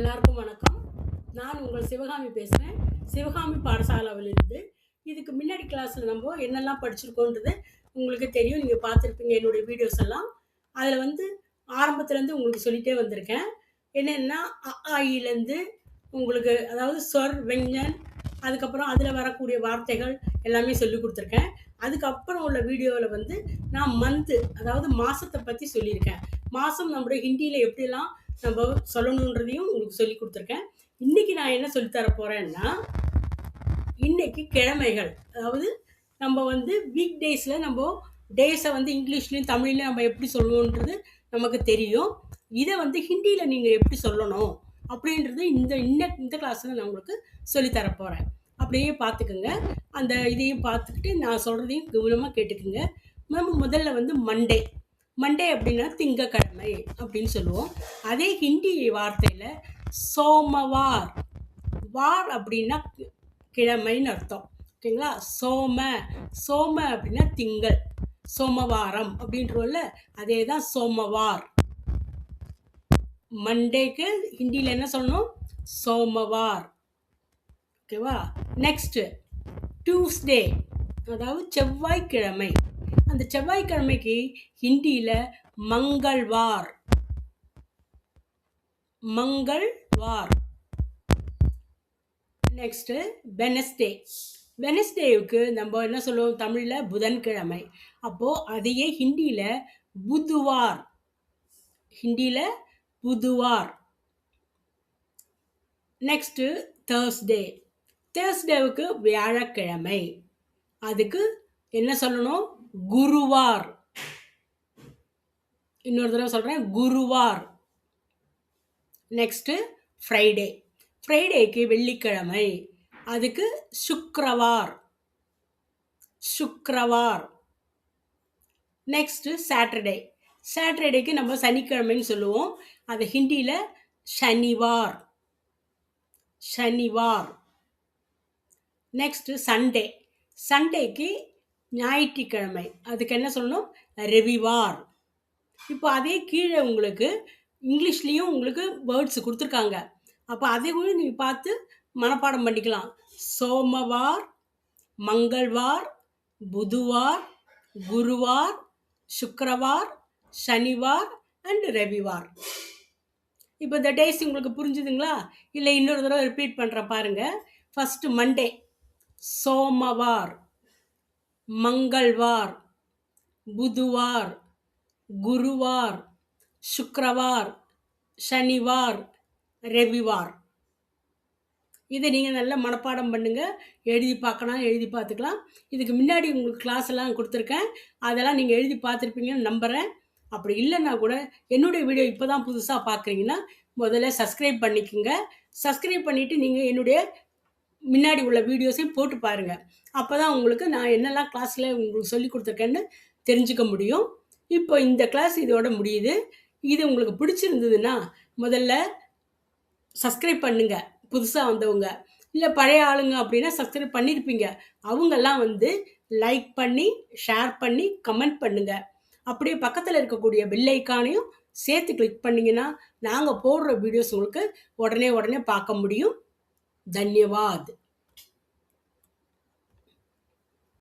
எல்லாருக்கும் வணக்கம். நான் உங்கள் சிவகாமி பேசுகிறேன். சிவகாமி பாடசாலாவிலிருந்து. இதுக்கு முன்னாடி கிளாஸில் நம்ம என்னெல்லாம் படிச்சிருக்கோன்றது உங்களுக்கு தெரியும். நீங்கள் பார்த்துருப்பீங்க என்னுடைய வீடியோஸ் எல்லாம். அதில் ஆரம்பத்துலேருந்து உங்களுக்கு சொல்லிகிட்டே வந்திருக்கேன். என்னென்னா ஆயிலேருந்து உங்களுக்கு அதாவது சொர் வெஞ்சன், அதுக்கப்புறம் அதில் வரக்கூடிய வார்த்தைகள் எல்லாமே சொல்லி கொடுத்துருக்கேன். அதுக்கப்புறம் உள்ள வீடியோவில் நான் மந்த்து அதாவது மாதத்தை பற்றி சொல்லியிருக்கேன். மாதம் நம்முடைய ஹிந்தியில் எப்படிலாம் நம்ம சொல்லணுன்றதையும் உங்களுக்கு சொல்லி கொடுத்துருக்கேன். இன்றைக்கி நான் என்ன சொல்லித்தர போகிறேன்னா, இன்றைக்கி கிழமைகள், அதாவது நம்ம வீக் டேஸில் நம்ம டேஸை இங்கிலீஷ்லேயும் தமிழ்லையும் நம்ம எப்படி சொல்லணுன்றது நமக்கு தெரியும். இதை ஹிந்தியில் நீங்கள் எப்படி சொல்லணும் அப்படின்றது இந்த கிளாஸில் நான் உங்களுக்கு சொல்லித்தர போகிறேன். அப்படியே பார்த்துக்குங்க. அந்த இதையும் பார்த்துக்கிட்டு நான் சொல்கிறதையும் கவனமாக கேட்டுக்குங்க. நம்ம முதல்ல மண்டே. மண்டே அப்படின்னா திங்கக்கிழமை அப்படின்னு சொல்லுவோம். அதே ஹிந்தி வார்த்தையில் சோமவார். வார் அப்படின்னா கிழமைன்னு அர்த்தம். ஓகேங்களா? சோம அப்படின்னா திங்கள், சோமவாரம் அப்படின்றோம்ல, அதே தான் சோமவார். மண்டேக்கு ஹிந்தியில் என்ன சொல்லணும்? சோமவார். ஓகேவா? நெக்ஸ்ட் டியூஸ்டே, அதாவது செவ்வாய்க்கிழமை. அந்த செவ்வாய்க்கிழமைக்கு ஹிந்தியில் மங்கள்வார். Next Wednesday. வெனஸ்டேவுக்கு நம்ம என்ன சொல்லுவோம் தமிழில்? புதன்கிழமை. அப்போது அதையே ஹிந்தியில் புதுவார். நெக்ஸ்ட்டு தேர்ஸ்டேவுக்கு வியாழக்கிழமை. அதுக்கு என்ன சொல்லணும்? குருவார். இன்னொரு தடவை சொல்கிறேன், குருவார். நெக்ஸ்ட்டு ஃப்ரைடேக்கு வெள்ளிக்கிழமை. அதுக்கு சுக்கிரவார். நெக்ஸ்ட்டு சாட்டர்டேக்கு நம்ம சனிக்கிழமைன்னு சொல்லுவோம். அது ஹிந்தியில் சனிவார். நெக்ஸ்ட்டு சண்டேக்கு ஞாயிற்றுக்கிழமை. அதுக்கு என்ன சொல்லணும்? ரவிவார். இப்போ அதே கீழே உங்களுக்கு இங்கிலீஷ்லேயும் உங்களுக்கு வேர்ட்ஸ் கொடுத்துருக்காங்க. அப்போ அதை கூட நீங்கள் பார்த்து மனப்பாடம் பண்ணிக்கலாம். சோமவார், மங்கள்வார், புதுவார், குருவார், சுக்கிரவார், சனிவார் அண்ட் ரவிவார். இப்போ இந்த டேஸ் உங்களுக்கு புரிஞ்சுதுங்களா? இல்லை இன்னொரு தடவை ரிப்பீட் பண்ணுறேன் பாருங்கள். ஃபஸ்ட்டு மண்டே சோமவார், மங்கள்வார், புதுவார், குருவார், சுக்கிரவார், சனிவார், ரவிவார். இதை நீங்கள் நல்லா மனப்பாடம் பண்ணுங்கள். எழுதி பார்த்துக்கலாம். இதுக்கு முன்னாடி உங்களுக்கு கிளாஸ் எல்லாம் கொடுத்துருக்கேன். அதெல்லாம் நீங்கள் எழுதி பார்த்துருப்பீங்கன்னு நம்புகிறேன். அப்படி இல்லைன்னா கூட என்னுடைய வீடியோ இப்போ தான் புதுசாக பார்க்குறீங்கன்னா முதல்ல சப்ஸ்கிரைப் பண்ணிக்கோங்க. சப்ஸ்கிரைப் பண்ணிவிட்டு நீங்கள் என்னுடைய முன்னாடி உள்ள வீடியோஸையும் போட்டு பாருங்கள். அப்போ தான் உங்களுக்கு நான் என்னெல்லாம் கிளாஸில் உங்களுக்கு சொல்லி கொடுத்துருக்கேன்னு தெரிஞ்சுக்க முடியும். இப்போ இந்த கிளாஸ் இதோட முடியுது. இது உங்களுக்கு பிடிச்சிருந்ததுன்னா முதல்ல சப்ஸ்கிரைப் பண்ணுங்க. புதுசாக வந்தவங்க இல்லை பழைய ஆளுங்க அப்படின்னா சப்ஸ்கிரைப் பண்ணியிருப்பீங்க. அவங்கெல்லாம் லைக் பண்ணி, ஷேர் பண்ணி, கமெண்ட் பண்ணுங்கள். அப்படியே பக்கத்தில் இருக்கக்கூடிய பெல் ஐக்கானையும் சேர்த்து கிளிக் பண்ணிங்கன்னா நாங்கள் போடுற வீடியோஸ் உங்களுக்கு உடனே பார்க்க முடியும். தன்யவாத்.